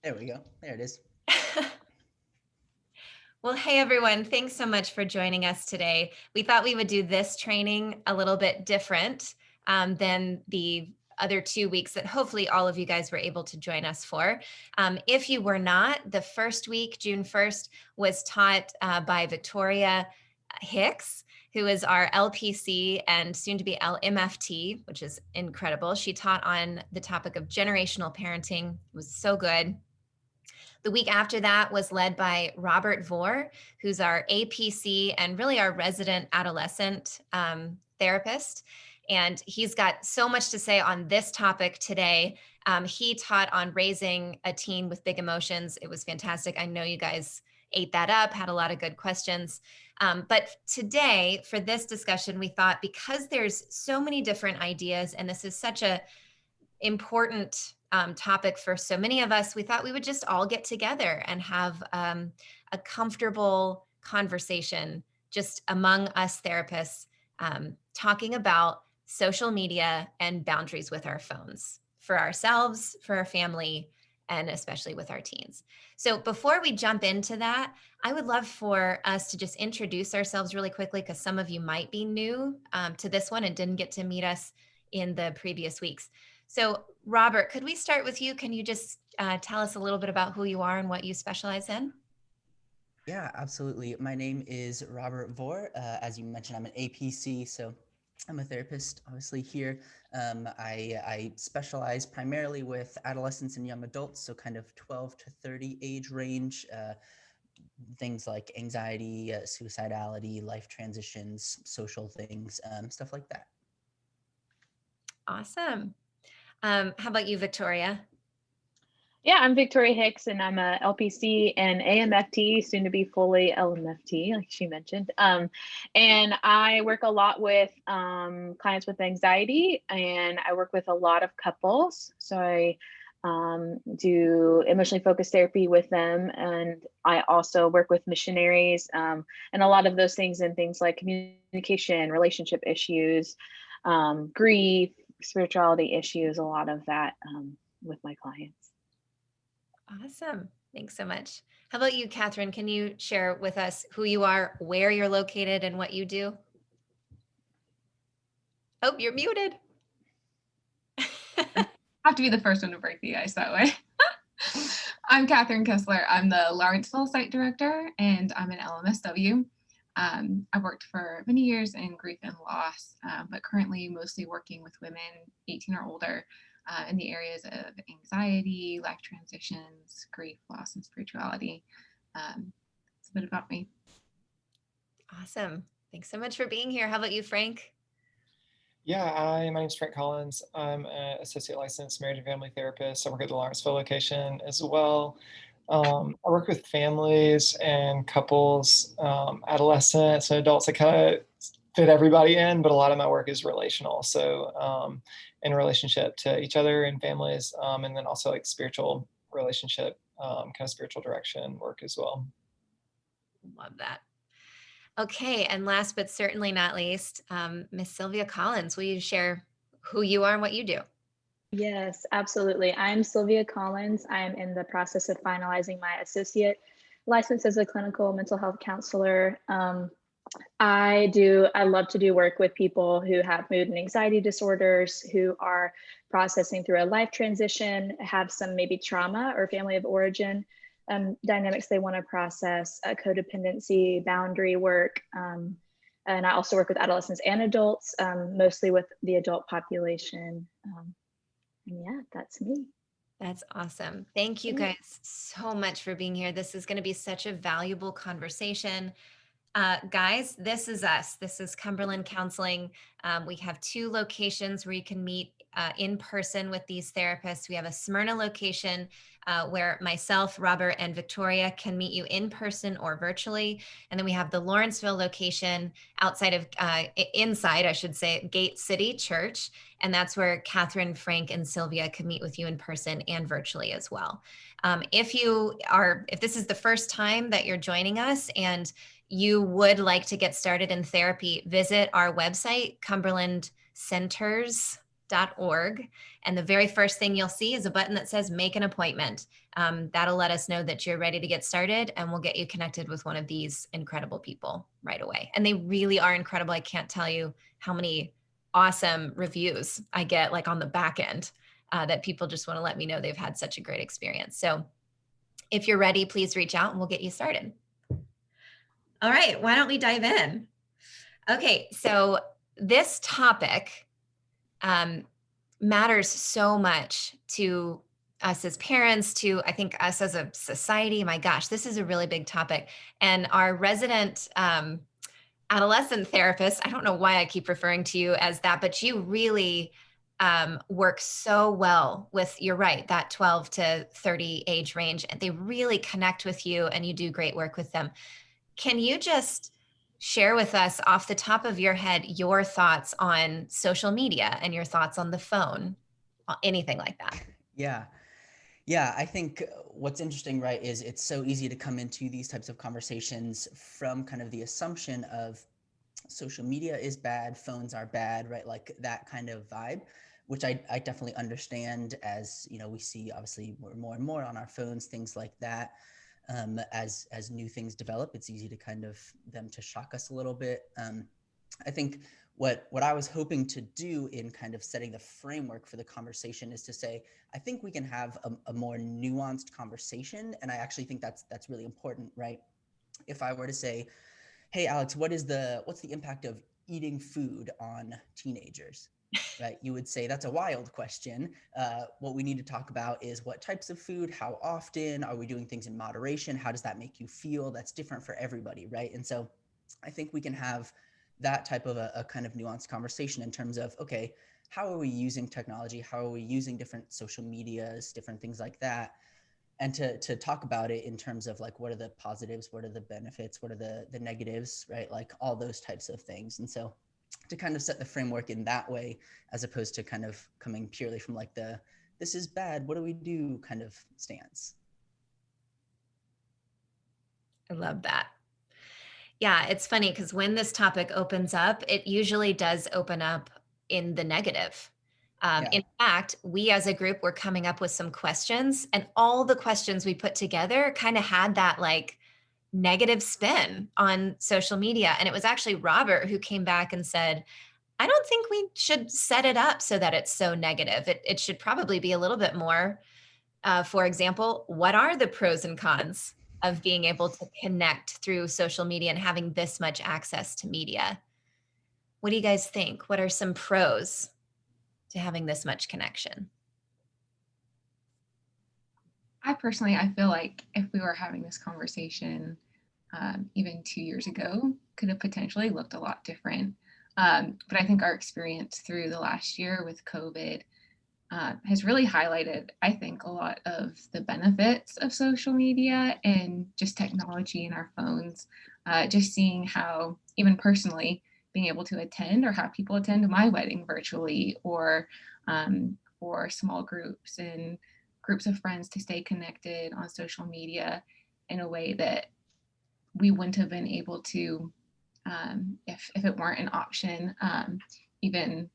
There we go. There it is. Well, hey everyone, thanks so much for joining us today. We thought we would do this training a little bit different than the other 2 weeks that hopefully all of you guys were able to join us for. If you were not, the first week, June 1st, was taught by Victoria Hicks, who is our LPC and soon to be LMFT, which is incredible. She taught on the topic of generational parenting. It was so good. The week after that was led by Robert Vore, who's our APC and really our resident adolescent therapist. And he's got so much to say on this topic today. He taught on raising a teen with big emotions. It was fantastic. I know you guys ate that up, had a lot of good questions. But today, for this discussion, we thought because there's so many different ideas, and this is such a important topic for so many of us, we thought we would just all get together and have a comfortable conversation just among us therapists, talking about social media and boundaries with our phones for ourselves, for our family, and especially with our teens. So before we jump into that, I would love for us to just introduce ourselves really quickly because some of you might be new to this one and didn't get to meet us in the previous weeks. So Robert, could we start with you? Can you just tell us a little bit about who you are and what you specialize in? Yeah, absolutely. My name is Robert Vore. As you mentioned, I'm an APC, so I'm a therapist, obviously here. I specialize primarily with adolescents and young adults, so kind of 12 to 30 age range, things like anxiety, suicidality, life transitions, social things, stuff like that. Awesome. How about you, Victoria? Yeah, I'm Victoria Hicks, and I'm a LPC and AMFT, soon to be fully LMFT, like she mentioned. And I work a lot with clients with anxiety, and I work with a lot of couples. So I do emotionally focused therapy with them, and I also work with missionaries, and a lot of those things, and things like communication, relationship issues, grief, spirituality issues, a lot of that with my clients. Awesome. Thanks so much. How about you, Katherine? Can you share with us who you are, where you're located, and what you do? Oh, you're muted. I have to be the first one to break the ice that way. I'm Katherine Kessler. I'm the Lawrenceville site director, and I'm an LMSW. I've worked for many years in grief and loss, but currently mostly working with women 18 or older in the areas of anxiety, life transitions, grief, loss, and spirituality. It's a bit about me. Awesome. Thanks so much for being here. How about you, Frank? Yeah, my name's Trent Collins. I'm an associate licensed marriage and family therapist. I work at the Lawrenceville location as well. I work with families and couples, adolescents and adults. I kind of fit everybody in, but a lot of my work is relational. So in relationship to each other and families, and then also like spiritual relationship, kind of spiritual direction work as well. Love that. Okay, and last but certainly not least, Miss Sylvia Collins, will you share who you are and what you do? Yes, absolutely. I'm Sylvia Collins. I'm in the process of finalizing my associate license as a clinical mental health counselor. I love to do work with people who have mood and anxiety disorders, who are processing through a life transition, have some maybe trauma or family of origin dynamics they want to process, codependency, boundary work. And I also work with adolescents and adults, mostly with the adult population. And yeah, that's me. That's awesome. Thank you guys so much for being here. This is going to be such a valuable conversation. Guys, this is us. This is Cumberland Counseling. We have 2 locations where you can meet in person with these therapists. We have a Smyrna location where myself, Robert, and Victoria can meet you in person or virtually. And then we have the Lawrenceville location inside, I should say, Gate City Church. And that's where Katherine, Frank, and Sylvia can meet with you in person and virtually as well. If this is the first time that you're joining us and you would like to get started in therapy, visit our website, Cumberland Centers. TheAssessmentCenter.org. And the very first thing you'll see is a button that says make an appointment. That'll let us know that you're ready to get started, and we'll get you connected with one of these incredible people right away. And they really are incredible. I can't tell you how many awesome reviews I get like on the back end that people just want to let me know they've had such a great experience. So if you're ready, please reach out and we'll get you started. All right, why don't we dive in? Okay, so this topic matters so much to us as parents, to I think us as a society. My gosh, this is a really big topic. And our resident adolescent therapist, I don't know why I keep referring to you as that, but you really work so well with, you're right, that 12 to 30 age range. And they really connect with you and you do great work with them. Can you just share with us off the top of your head your thoughts on social media and your thoughts on the phone, anything like that? Yeah, I think what's interesting, right, is it's so easy to come into these types of conversations from kind of the assumption of social media is bad, phones are bad, right? Like that kind of vibe, which I definitely understand. As you know, we see obviously more and more on our phones, things like that. As new things develop, it's easy to kind of them to shock us a little bit. I think what I was hoping to do in kind of setting the framework for the conversation is to say, I think we can have a more nuanced conversation. And I actually think that's really important, right? If I were to say, hey, Alex, what's the impact of eating food on teenagers? Right? You would say that's a wild question. What we need to talk about is what types of food, how often, are we doing things in moderation? How does that make you feel? That's different for everybody, right? And so I think we can have that type of a kind of nuanced conversation in terms of, okay, how are we using technology? How are we using different social medias, different things like that? And to talk about it in terms of like, what are the positives? What are the benefits? What are the negatives, right? Like all those types of things. And so to kind of set the framework in that way, as opposed to kind of coming purely from like this is bad, what do we do kind of stance. I love that. Yeah, it's funny because when this topic opens up, it usually does open up in the negative. In fact, we as a group were coming up with some questions, and all the questions we put together kind of had that like negative spin on social media. And it was actually Robert who came back and said, I don't think we should set it up so that it's so negative. It should probably be a little bit more, for example, what are the pros and cons of being able to connect through social media and having this much access to media? What do you guys think? What are some pros to having this much connection? I feel like if we were having this conversation even 2 years ago, could have potentially looked a lot different. But I think our experience through the last year with COVID has really highlighted, I think, a lot of the benefits of social media and just technology in our phones. Just seeing how, even personally, being able to attend or have people attend my wedding virtually, or small groups and groups of friends to stay connected on social media in a way that we wouldn't have been able to if it weren't an option. Even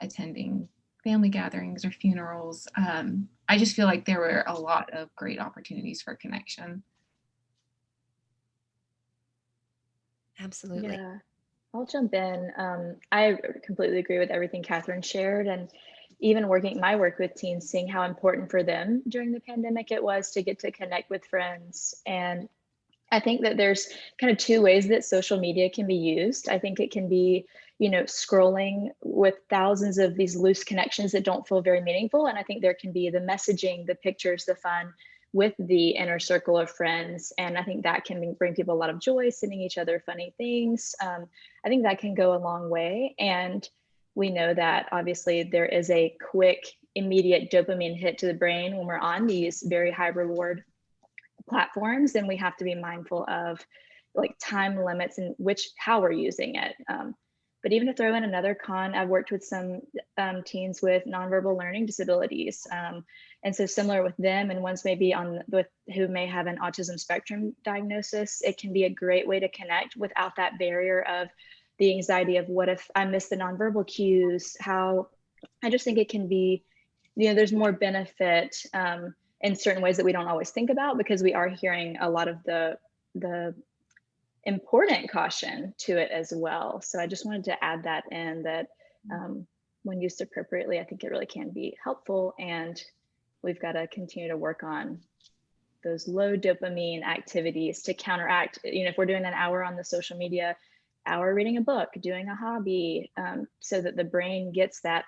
attending family gatherings or funerals. I just feel like there were a lot of great opportunities for connection. Absolutely. Yeah, I'll jump in. I completely agree with everything Katherine shared, and even my work with teens, seeing how important for them during the pandemic it was to get to connect with friends. And I think that there's kind of two ways that social media can be used. I think it can be, scrolling with thousands of these loose connections that don't feel very meaningful. And I think there can be the messaging, the pictures, the fun with the inner circle of friends. And I think that can bring people a lot of joy, sending each other funny things. I think that can go a long way. And we know that obviously there is a quick, immediate dopamine hit to the brain when we're on these very high reward platforms, and we have to be mindful of like time limits and how we're using it. But even to throw in another con, I've worked with some teens with nonverbal learning disabilities, and so similar with them, and ones maybe who may have an autism spectrum diagnosis. It can be a great way to connect without that barrier of the anxiety of what if I miss the nonverbal cues? How I just think it can be, there's more benefit in certain ways that we don't always think about, because we are hearing a lot of the important caution to it as well. So I just wanted to add that in, that when used appropriately, I think it really can be helpful, and we've got to continue to work on those low dopamine activities to counteract, if we're doing an hour on the social media, hour reading a book, doing a hobby, so that the brain gets that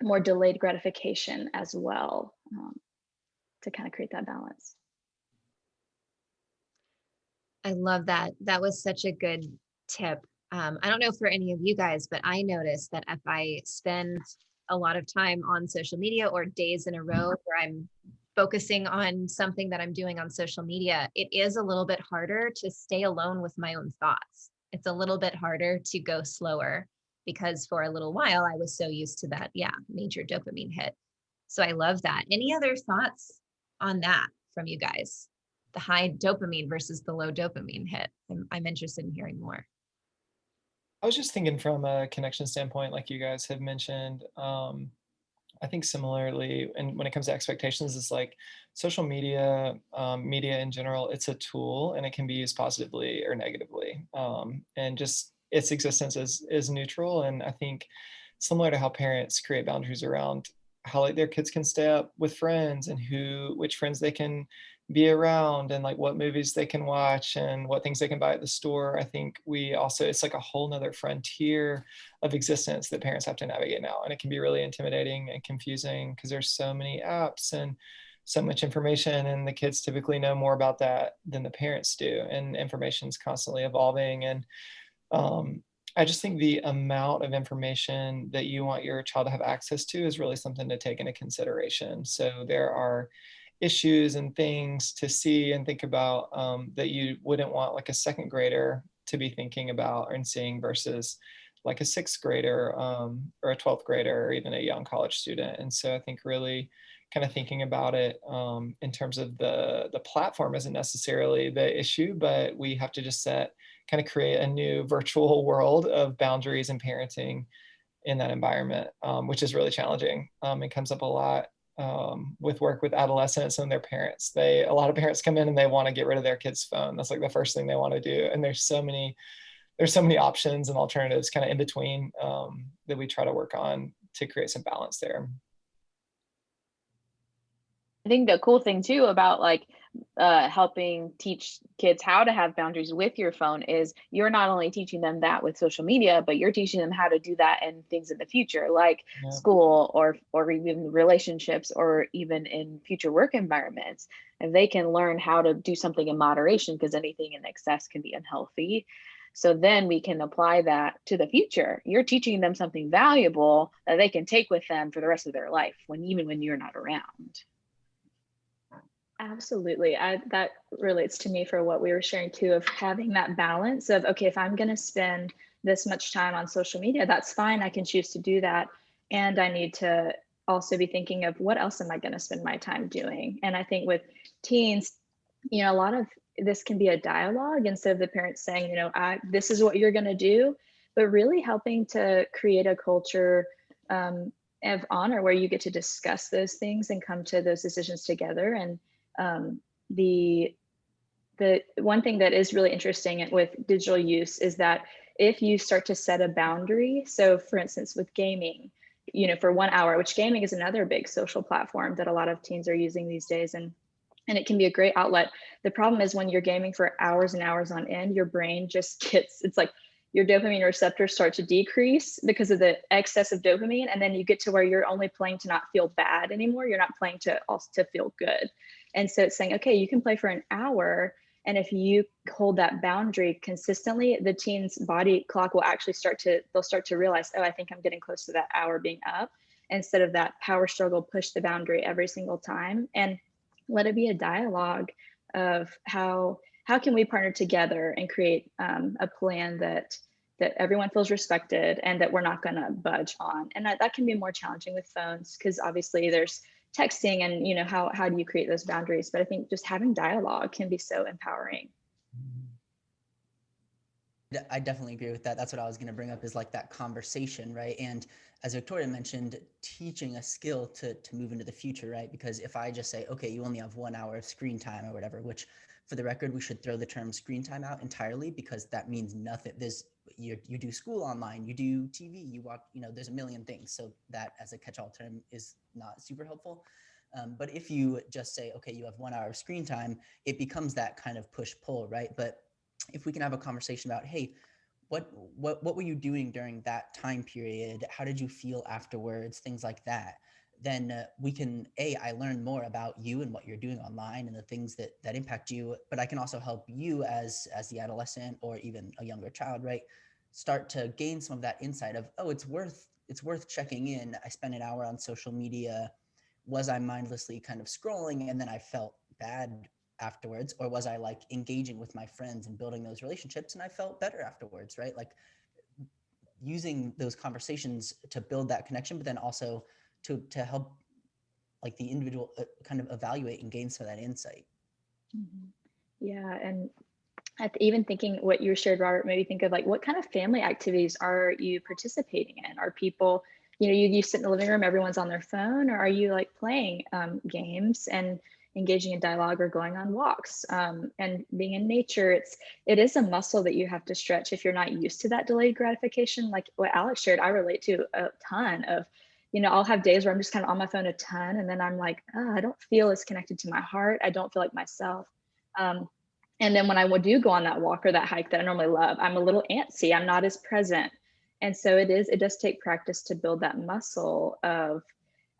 more delayed gratification as well, to kind of create that balance. I love that. That was such a good tip. I don't know for any of you guys, but I noticed that if I spend a lot of time on social media, or days in a row where I'm focusing on something that I'm doing on social media, it is a little bit harder to stay alone with my own thoughts. It's a little bit harder to go slower, because for a little while I was so used to that, major dopamine hit. So I love that. Any other thoughts on that from you guys? The high dopamine versus the low dopamine hit. I'm interested in hearing more. I was just thinking from a connection standpoint, like you guys have mentioned. I think similarly, and when it comes to expectations, it's like social media, media in general, it's a tool, and it can be used positively or negatively. And just its existence is neutral. And I think similar to how parents create boundaries around how like their kids can stay up with friends, and which friends they can be around, and like what movies they can watch, and what things they can buy at the store. I think it's like a whole nother frontier of existence that parents have to navigate now. And it can be really intimidating and confusing, because there's so many apps and so much information, and the kids typically know more about that than the parents do. And information is constantly evolving. And I just think the amount of information that you want your child to have access to is really something to take into consideration. So there are issues and things to see and think about that you wouldn't want like a second grader to be thinking about and seeing, versus like a sixth grader or a 12th grader, or even a young college student. And so I think really kind of thinking about it in terms of the platform isn't necessarily the issue, but we have to just kind of create a new virtual world of boundaries and parenting in that environment, which is really challenging. It comes up a lot with work with adolescents and their parents. A lot of parents come in and they want to get rid of their kid's phone. That's like the first thing they want to do. And there's so many options and alternatives kind of in between that we try to work on to create some balance there. I think the cool thing too about like helping teach kids how to have boundaries with your phone is you're not only teaching them that with social media, but you're teaching them how to do that in things in the future, like school or even relationships, or even in future work environments. And they can learn how to do something in moderation, because anything in excess can be unhealthy. So then we can apply that to the future. You're teaching them something valuable that they can take with them for the rest of their life, even when you're not around. Absolutely. That relates to me for what we were sharing too, of having that balance of, okay, if I'm going to spend this much time on social media, that's fine. I can choose to do that. And I need to also be thinking of what else am I going to spend my time doing? And I think with teens, a lot of this can be a dialogue, instead of the parents saying, this is what you're going to do, but really helping to create a culture of honor where you get to discuss those things and come to those decisions together. And the one thing that is really interesting with digital use is that if you start to set a boundary, so for instance, with gaming, for 1 hour, which gaming is another big social platform that a lot of teens are using these days, and it can be a great outlet. The problem is when you're gaming for hours and hours on end, your brain just it's like your dopamine receptors start to decrease because of the excess of dopamine. And then you get to where you're only playing to not feel bad anymore. You're not playing to feel good. And so it's saying, okay, you can play for an hour. And if you hold that boundary consistently, the teen's body clock will actually start to realize, oh, I think I'm getting close to that hour being up, instead of that power struggle, push the boundary every single time. And let it be a dialogue of how can we partner together and create a plan that everyone feels respected and that we're not going to budge on. And that can be more challenging with phones, because obviously there's texting and how do you create those boundaries? But I think just having dialogue can be so empowering. I definitely agree with that. That's what I was going to bring up, is like that conversation, right? And as Victoria mentioned, teaching a skill to move into the future, right? Because if I just say, okay, you only have 1 hour of screen time or whatever, which for the record, we should throw the term screen time out entirely, because that means nothing. You do school online, you do TV, you watch, there's a million things. So that as a catch-all term is not super helpful. But if you just say, okay, you have 1 hour of screen time, it becomes that kind of push-pull, right? But if we can have a conversation about, hey, what were you doing during that time period? How did you feel afterwards? Things like that. Then we can, I learn more about you and what you're doing online and the things that impact you. But I can also help you as the adolescent or even a younger child, right? Start to gain some of that insight of, oh, it's worth checking in. I spent an hour on social media. Was I mindlessly kind of scrolling and then I felt bad afterwards, or was I like engaging with my friends and building those relationships and I felt better afterwards, right? Like using those conversations to build that connection, but then also to help like the individual kind of evaluate and gain some of that insight. Yeah, and even thinking what you shared, Robert, made me think of like, what kind of family activities are you participating in? Are people, you sit in the living room, everyone's on their phone, or are you like playing games and engaging in dialogue or going on walks and being in nature? It is a muscle that you have to stretch if you're not used to that delayed gratification. Like what Alex shared, I relate to a ton of, I'll have days where I'm just kind of on my phone a ton, and then I'm like, oh, I don't feel as connected to my heart. I don't feel like myself. And then when I do go on that walk or that hike that I normally love, I'm a little antsy. I'm not as present. And so it does take practice to build that muscle of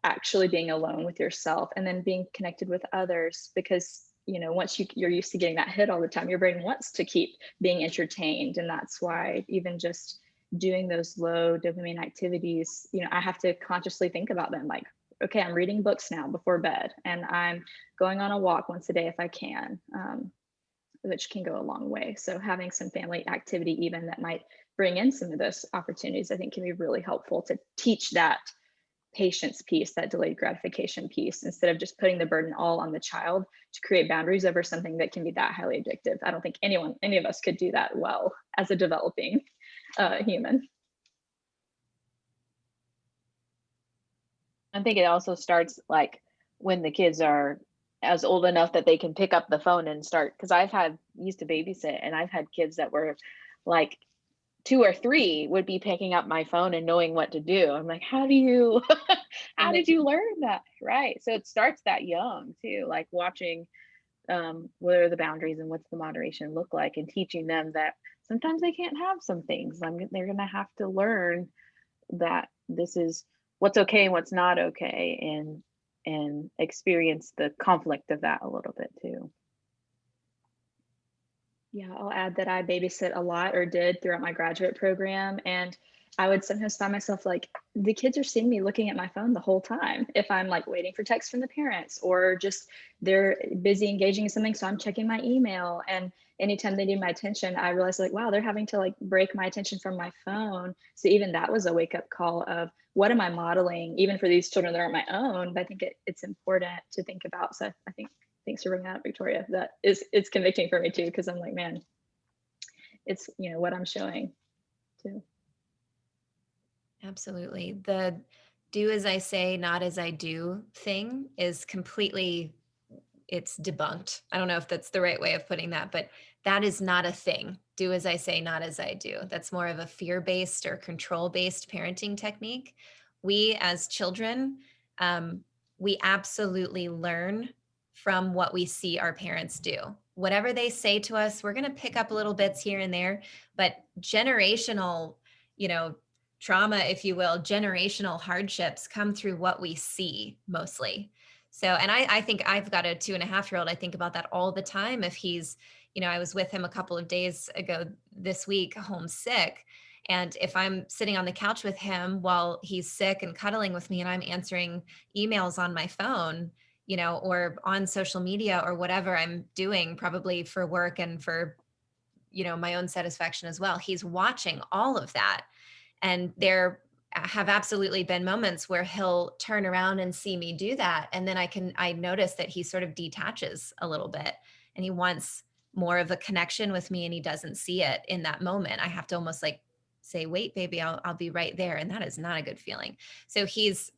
actually being alone with yourself and then being connected with others, because once you're used to getting that hit all the time, your brain wants to keep being entertained. And that's why even just doing those low dopamine activities, I have to consciously think about them, like, okay, I'm reading books now before bed, and I'm going on a walk once a day if I can, which can go a long way. So having some family activity even that might bring in some of those opportunities, I think can be really helpful to teach that patience piece, that delayed gratification piece, instead of just putting the burden all on the child to create boundaries over something that can be that highly addictive. I don't think any of us could do that well as a developing human. I think it also starts like when the kids are as old enough that they can pick up the phone and start, because used to babysit, and I've had kids that were like 2 or 3 would be picking up my phone and knowing what to do. I'm like, how did you learn that? Right. So it starts that young too, like watching what are the boundaries and what's the moderation look like, and teaching them that sometimes they can't have some things. They're going to have to learn that this is what's okay and what's not okay, and experience the conflict of that a little bit too. Yeah, I'll add that I babysit a lot, or did throughout my graduate program. And I would sometimes find myself like, the kids are seeing me looking at my phone the whole time. If I'm like waiting for texts from the parents, or just they're busy engaging in something, so I'm checking my email. And anytime they need my attention, I realize like, wow, they're having to like break my attention from my phone. So even that was a wake up call of, what am I modeling, even for these children that aren't my own? But I think it's important to think about. So I think, thanks for bringing that up, Victoria. It's convicting for me too, because I'm like, man, it's what I'm showing too. Absolutely. The do as I say, not as I do thing is completely, it's debunked. I don't know if that's the right way of putting that, but that is not a thing. Do as I say, not as I do. That's more of a fear-based or control-based parenting technique. We as children, we absolutely learn from what we see our parents do. Whatever they say to us, we're going to pick up little bits here and there, but generational, trauma, if you will, generational hardships come through what we see mostly. So, and I think I've got a 2.5-year-old. I think about that all the time. If he's, I was with him a couple of days ago this week, homesick. And if I'm sitting on the couch with him while he's sick and cuddling with me, and I'm answering emails on my phone, or on social media or whatever I'm doing, probably for work and for, my own satisfaction as well, he's watching all of that. And there have absolutely been moments where he'll turn around and see me do that. And then I notice that he sort of detaches a little bit, and he wants more of a connection with me and he doesn't see it in that moment, I have to almost like say, wait, baby, I'll be right there. And that is not a good feeling. So he's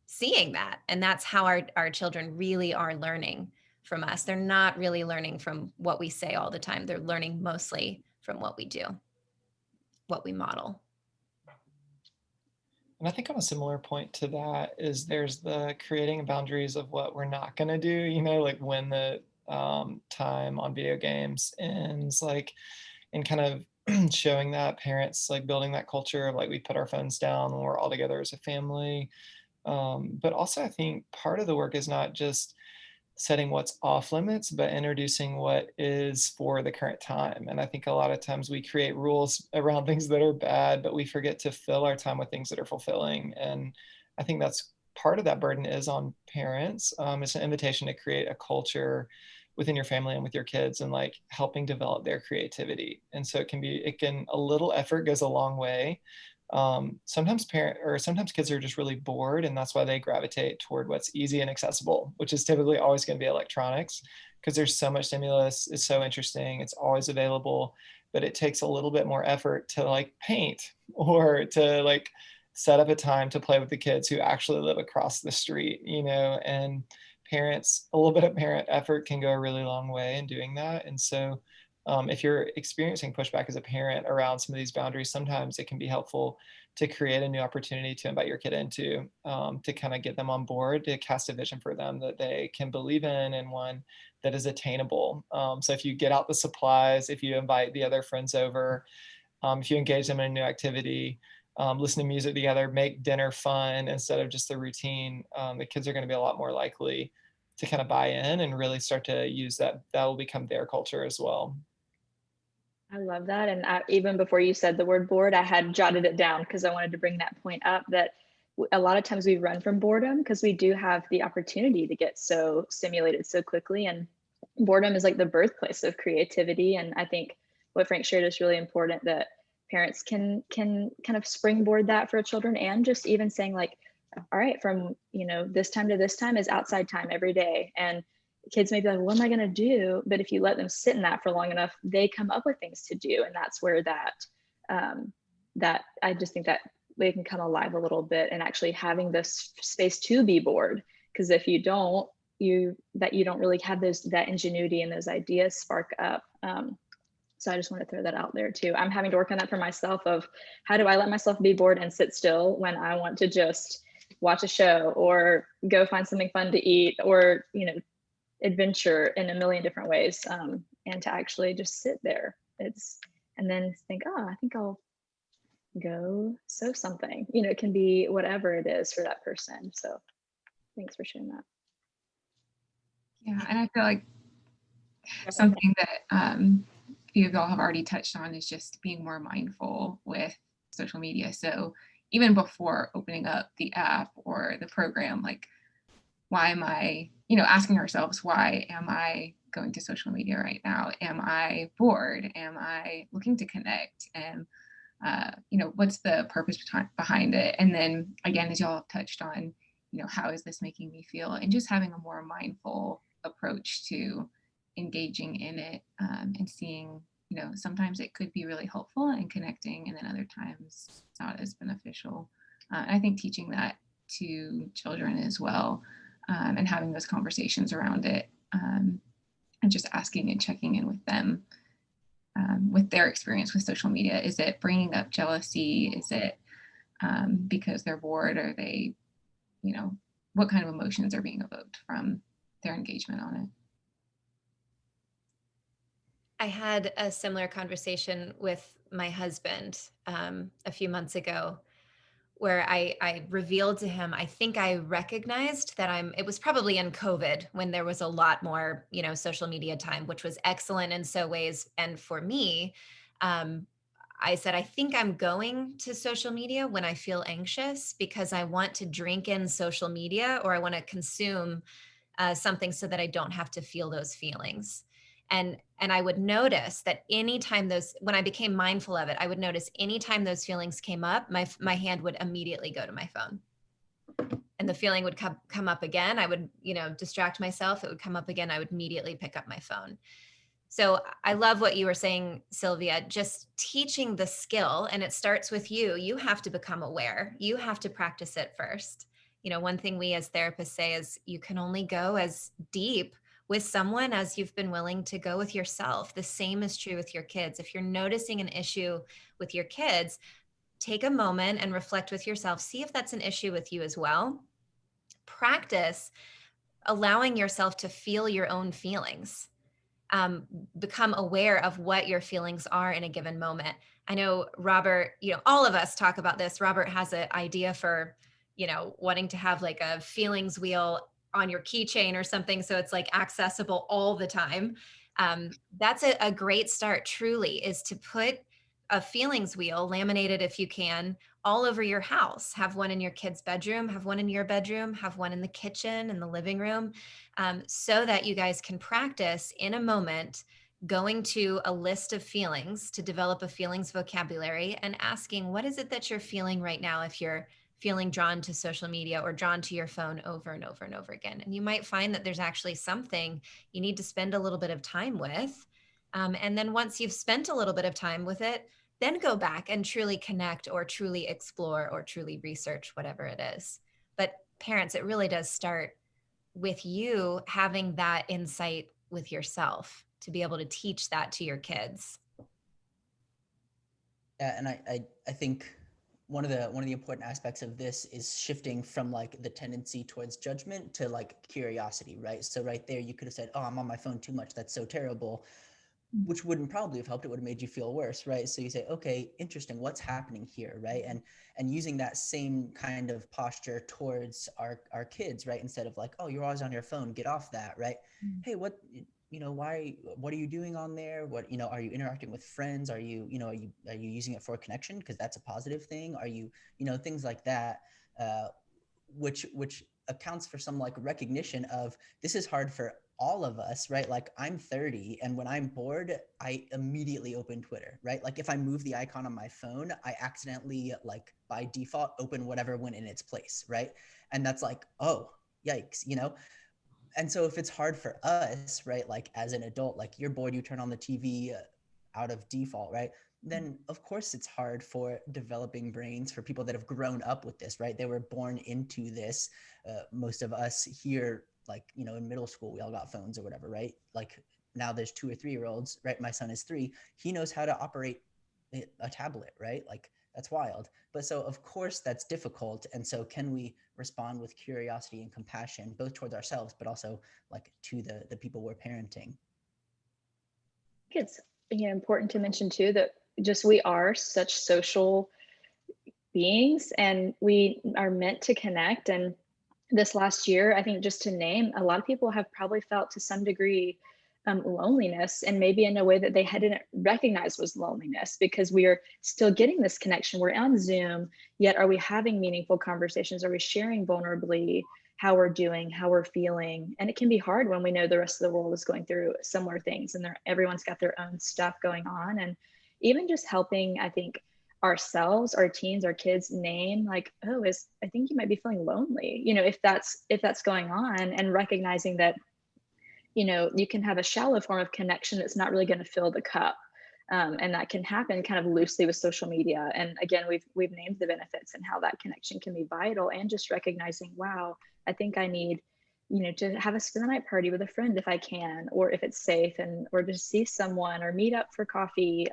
seeing that. And that's how our children really are learning from us. They're not really learning from what we say all the time. They're learning mostly from what we do, what we model. And I think on a similar point to that is there's the creating boundaries of what we're not going to do, you know, like when the time on video games ends, like, and kind of showing that parents, like building that culture of like we put our phones down when we're all together as a family. But also I think part of the work is not just setting what's off limits, but introducing what is for the current time. And I think a lot of times we create rules around things that are bad, but we forget to fill our time with things that are fulfilling. And I think that's part of that burden is on parents. It's an invitation to create a culture within your family and with your kids and like helping develop their creativity. And so a little effort goes a long way. Sometimes kids are just really bored, and that's why they gravitate toward what's easy and accessible, which is typically always going to be electronics, because there's so much stimulus. It's so interesting. It's always available, but it takes a little bit more effort to like paint or to like set up a time to play with the kids who actually live across the street, you know, and a little bit of parent effort can go a really long way in doing that. And so if you're experiencing pushback as a parent around some of these boundaries, sometimes it can be helpful to create a new opportunity to invite your kid into, to kind of get them on board, to cast a vision for them that they can believe in and one that is attainable. So if you get out the supplies, if you invite the other friends over, if you engage them in a new activity, listen to music together, make dinner fun instead of just the routine, the kids are going to be a lot more likely to kind of buy in and really start to use that. That will become their culture as well. I love that. And even before you said the word bored, I had jotted it down because I wanted to bring that point up that a lot of times we run from boredom because we do have the opportunity to get so stimulated so quickly. And boredom is like the birthplace of creativity. And I think what Frank shared is really important, that parents can kind of springboard that for children, and just even saying like, all right, from, you know, this time to this time is outside time every day. And kids may be like, what am I going to do? But if you let them sit in that for long enough, they come up with things to do. And that's where that I just think that they can come alive a little bit, and actually having this space to be bored. Because if you don't, you don't really have that ingenuity and those ideas spark up. So I just want to throw that out there too. I'm having to work on that for myself, of how do I let myself be bored and sit still when I want to just watch a show or go find something fun to eat, or, you know, adventure in a million different ways, and to actually just sit there. And then think, oh, I think I'll go sew something. You know, it can be whatever it is for that person. So thanks for sharing that. Yeah, and I feel like something that a few of y'all have already touched on is just being more mindful with social media. So even before opening up the app or the program, like, why am I, you know, asking ourselves, why am I going to social media right now? Am I bored? Am I looking to connect? And, you know, what's the purpose behind it? And then again, as y'all have touched on, you know, how is this making me feel? And just having a more mindful approach to engaging in it, and seeing, you know, sometimes it could be really helpful and connecting, and then other times it's not as beneficial. And I think teaching that to children as well, and having those conversations around it, and just asking and checking in with them, with their experience with social media. Is it bringing up jealousy? Is it because they're bored? Are they, you know, what kind of emotions are being evoked from their engagement on it? I had a similar conversation with my husband a few months ago, where I revealed to him, I think I recognized that it was probably in COVID when there was a lot more, you know, social media time, which was excellent in so ways. And for me, I said, I think I'm going to social media when I feel anxious, because I want to drink in social media, or I want to consume something so that I don't have to feel those feelings. And I would notice that anytime when I became mindful of it, I would notice anytime those feelings came up, my hand would immediately go to my phone, and the feeling would come up again. I would, you know, distract myself. It would come up again. I would immediately pick up my phone. So I love what you were saying, Sylvia, just teaching the skill, and it starts with you. You have to become aware. You have to practice it first. One thing we as therapists say is you can only go as deep with someone as you've been willing to go with yourself. The same is true with your kids. If you're noticing an issue with your kids, take a moment and reflect with yourself. See if that's an issue with you as well. Practice allowing yourself to feel your own feelings. Become aware of what your feelings are in a given moment. I know Robert, all of us talk about this. Robert has an idea for, wanting to have like a feelings wheel on your keychain or something. So it's like accessible all the time. That's a great start, truly, is to put a feelings wheel, laminated if you can, all over your house. Have one in your kid's bedroom, have one in your bedroom, have one in the kitchen, in the living room, so that you guys can practice in a moment going to a list of feelings to develop a feelings vocabulary and asking, what is it that you're feeling right now if you're feeling drawn to social media or drawn to your phone over and over and over again? And you might find that there's actually something you need to spend a little bit of time with. And then once you've spent a little bit of time with it, then go back and truly connect or truly explore or truly research whatever it is. But parents, it really does start with you having that insight with yourself to be able to teach that to your kids. Yeah, and I think one of the important aspects of this is shifting from like the tendency towards judgment to like curiosity, right? So right there, you could have said, "Oh, I'm on my phone too much. That's so terrible," which wouldn't probably have helped. It would have made you feel worse, right? So you say, "Okay, interesting. What's happening here?" Right? And using that same kind of posture towards our kids, right? Instead of like, "Oh, you're always on your phone. Get off that," right? Hey, what why, what are you doing on there? What, are you interacting with friends? Are you, are you using it for a connection? Because that's a positive thing. Are you, things like that, which accounts for some like recognition of this is hard for all of us, right? Like I'm 30 and when I'm bored, I immediately open Twitter, right? Like if I move the icon on my phone, I accidentally like by default open whatever went in its place, right? And that's like, oh, yikes, And so if it's hard for us, right, like as an adult, like you're bored, you turn on the TV out of default, right? Then of course it's hard for developing brains, for people that have grown up with this, right? They were born into this. Most of us here, like, in middle school, we all got phones or whatever, right? Like now there's 2 or 3 year olds, right? My son is 3. He knows how to operate a tablet, right? Like that's wild. But so of course that's difficult. And so can we respond with curiosity and compassion, both towards ourselves, but also like to the people we're parenting? I think it's important to mention too that just we are such social beings and we are meant to connect. And this last year, I think just to name, a lot of people have probably felt to some degree loneliness, and maybe in a way that they hadn't recognized was loneliness, because we are still getting this connection. We're on Zoom, yet are we having meaningful conversations? Are we sharing vulnerably how we're doing, how we're feeling? And it can be hard when we know the rest of the world is going through similar things and everyone's got their own stuff going on. And even just helping, I think, ourselves, our teens, our kids name like, oh, I think you might be feeling lonely, if that's going on, and recognizing that you can have a shallow form of connection that's not really going to fill the cup. And that can happen kind of loosely with social media. And again, we've named the benefits and how that connection can be vital, and just recognizing, wow, I think I need, to have a spend the night party with a friend if I can, or if it's safe, or to see someone or meet up for coffee,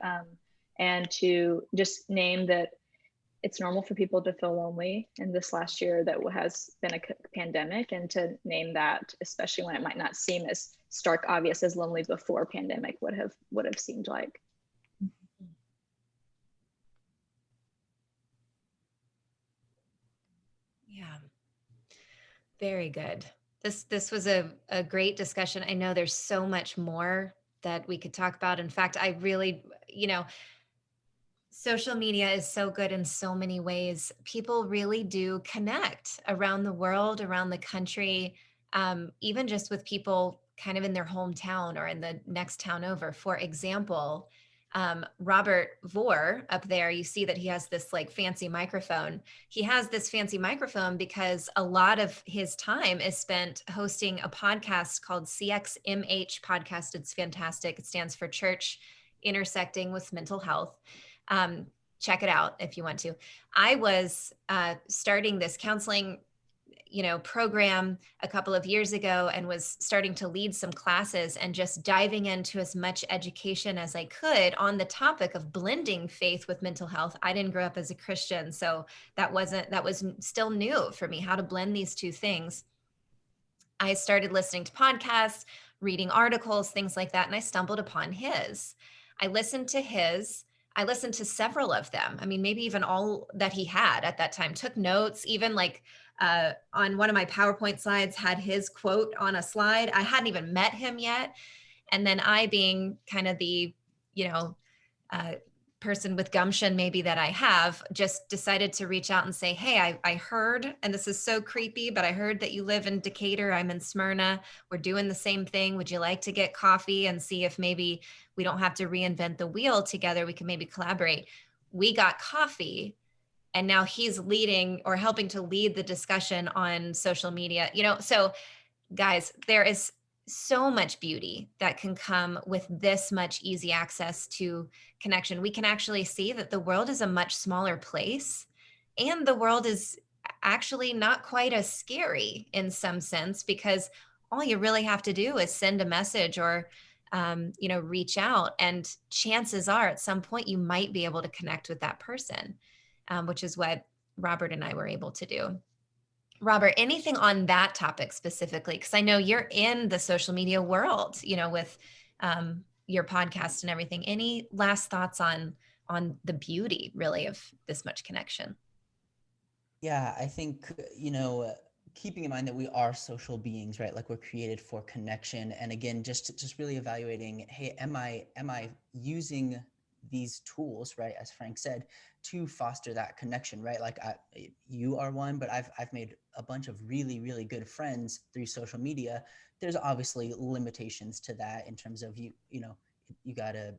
and to just name that it's normal for people to feel lonely in this last year that has been a pandemic, and to name that, especially when it might not seem as stark obvious as lonely before pandemic would have seemed like. Yeah, very good. This was a great discussion. I know there's so much more that we could talk about. In fact, I really, social media is so good in so many ways. People really do connect around the world, around the country, even just with people kind of in their hometown or in the next town over. For example, Robert Vore up there, you see that he has this like fancy microphone. He has this fancy microphone because a lot of his time is spent hosting a podcast called CXMH podcast. It's fantastic. It stands for Church Intersecting with Mental Health. Check it out if you want to. I was starting this counseling program a couple of years ago and was starting to lead some classes and just diving into as much education as I could on the topic of blending faith with mental health. I didn't grow up as a Christian, so that was still new for me, how to blend these two things. I started listening to podcasts, reading articles, things like that, and I stumbled upon his. I listened to several of them. I mean, maybe even all that he had at that time, took notes, even like on one of my PowerPoint slides had his quote on a slide. I hadn't even met him yet. And then I, being kind of the, person with gumption maybe that I have, just decided to reach out and say, hey, I heard, and this is so creepy, but I heard that you live in Decatur. I'm in Smyrna. We're doing the same thing. Would you like to get coffee and see if maybe we don't have to reinvent the wheel together? We can maybe collaborate. We got coffee. And now he's leading or helping to lead the discussion on social media. So guys, there is so much beauty that can come with this much easy access to connection. We can actually see that the world is a much smaller place, and the world is actually not quite as scary in some sense, because all you really have to do is send a message or reach out, and chances are at some point you might be able to connect with that person, which is what Robert and I were able to do. Robert, anything on that topic specifically? Because I know you're in the social media world, with your podcast and everything. Any last thoughts on the beauty, really, of this much connection? Yeah, I think, keeping in mind that we are social beings, right? Like, we're created for connection. And again, just really evaluating, hey, am I using these tools, right, as Frank said, to foster that connection, right? Like, you are one, but I've made a bunch of really, really good friends through social media. There's obviously limitations to that in terms of you gotta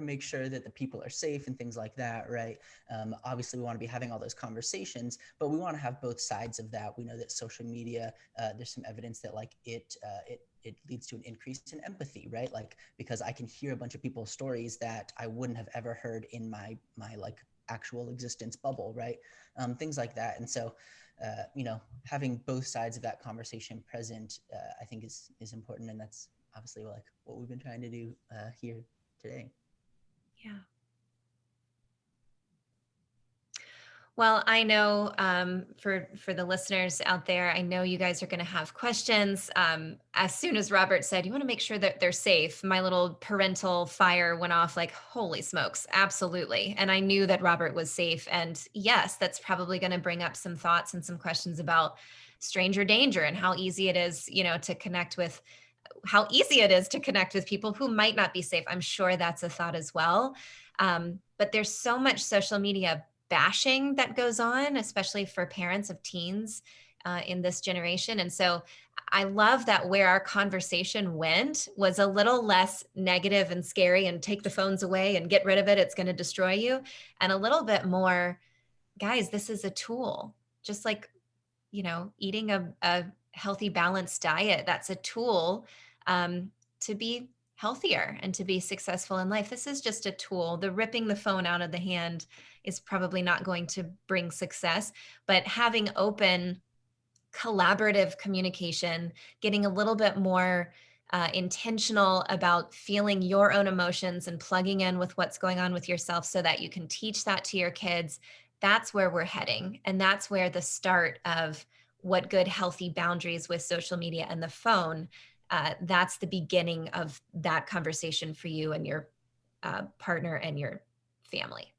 make sure that the people are safe and things like that, right? Obviously, we want to be having all those conversations, but we want to have both sides of that. We know that social media, there's some evidence that like it leads to an increase in empathy, right? Like, because I can hear a bunch of people's stories that I wouldn't have ever heard in my like actual existence bubble, right? Things like that. And so, having both sides of that conversation present, I think is important, and that's obviously like what we've been trying to do here today. Yeah. Well, I know for the listeners out there, I know you guys are going to have questions. As soon as Robert said, you want to make sure that they're safe, my little parental fire went off like, holy smokes, absolutely. And I knew that Robert was safe. And yes, that's probably going to bring up some thoughts and some questions about stranger danger and how easy it is, to connect with people who might not be safe. I'm sure that's a thought as well. But there's so much social media bashing that goes on, especially for parents of teens in this generation. And so I love that where our conversation went was a little less negative and scary and take the phones away and get rid of it, it's going to destroy you. And a little bit more, guys, this is a tool. Just like, eating a healthy, balanced diet, that's a tool to be healthier and to be successful in life. This is just a tool. The ripping the phone out of the hand is probably not going to bring success, but having open, collaborative communication, getting a little bit more intentional about feeling your own emotions and plugging in with what's going on with yourself so that you can teach that to your kids. That's where we're heading. And that's where the start of what good, healthy boundaries with social media and the phone, that's the beginning of that conversation for you and your partner and your family.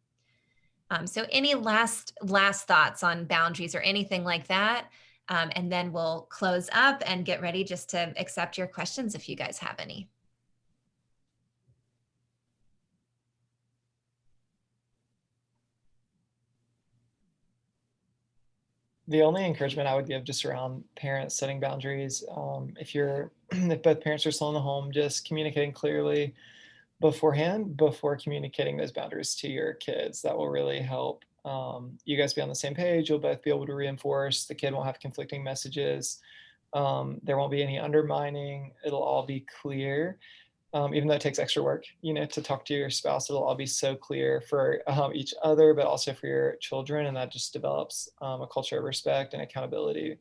So any last thoughts on boundaries or anything like that? And then we'll close up and get ready just to accept your questions if you guys have any. The only encouragement I would give just around parents setting boundaries, if both parents are still in the home, just communicating clearly beforehand, before communicating those boundaries to your kids. That will really help you guys be on the same page. You'll both be able to reinforce. The kid won't have conflicting messages. There won't be any undermining. It'll all be clear. Even though it takes extra work, to talk to your spouse, it'll all be so clear for each other, but also for your children. And that just develops a culture of respect and accountability,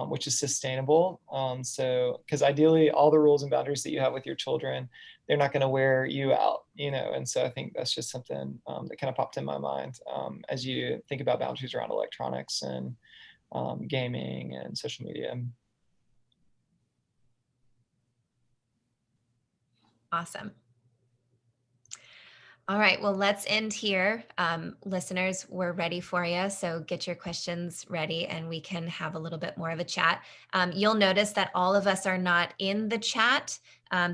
which is sustainable. So, because ideally all the rules and boundaries that you have with your children, they're not going to wear you out, and so I think that's just something that kind of popped in my mind as you think about boundaries around electronics and gaming and social media. Awesome. All right, well, let's end here. Listeners, we're ready for you. So get your questions ready and we can have a little bit more of a chat. You'll notice that all of us are not in the chat.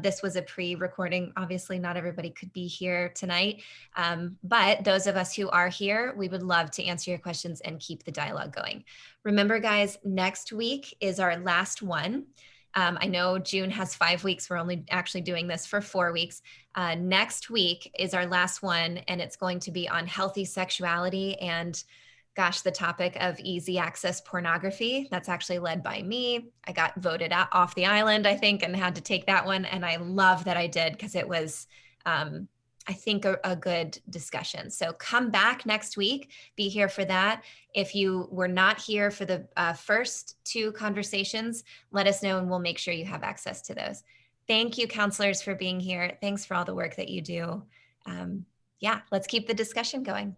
This was a pre-recording. Obviously, not everybody could be here tonight. But those of us who are here, we would love to answer your questions and keep the dialogue going. Remember, guys, next week is our last one. I know June has 5 weeks. We're only actually doing this for 4 weeks. Next week is our last one, and it's going to be on healthy sexuality and, gosh, the topic of easy access pornography. That's actually led by me. I got voted out off the island, I think, and had to take that one. And I love that I did because it was, I think, a good discussion. So come back next week, be here for that. If you were not here for the first 2 conversations, let us know and we'll make sure you have access to those. Thank you, counselors, for being here. Thanks for all the work that you do. Yeah, let's keep the discussion going.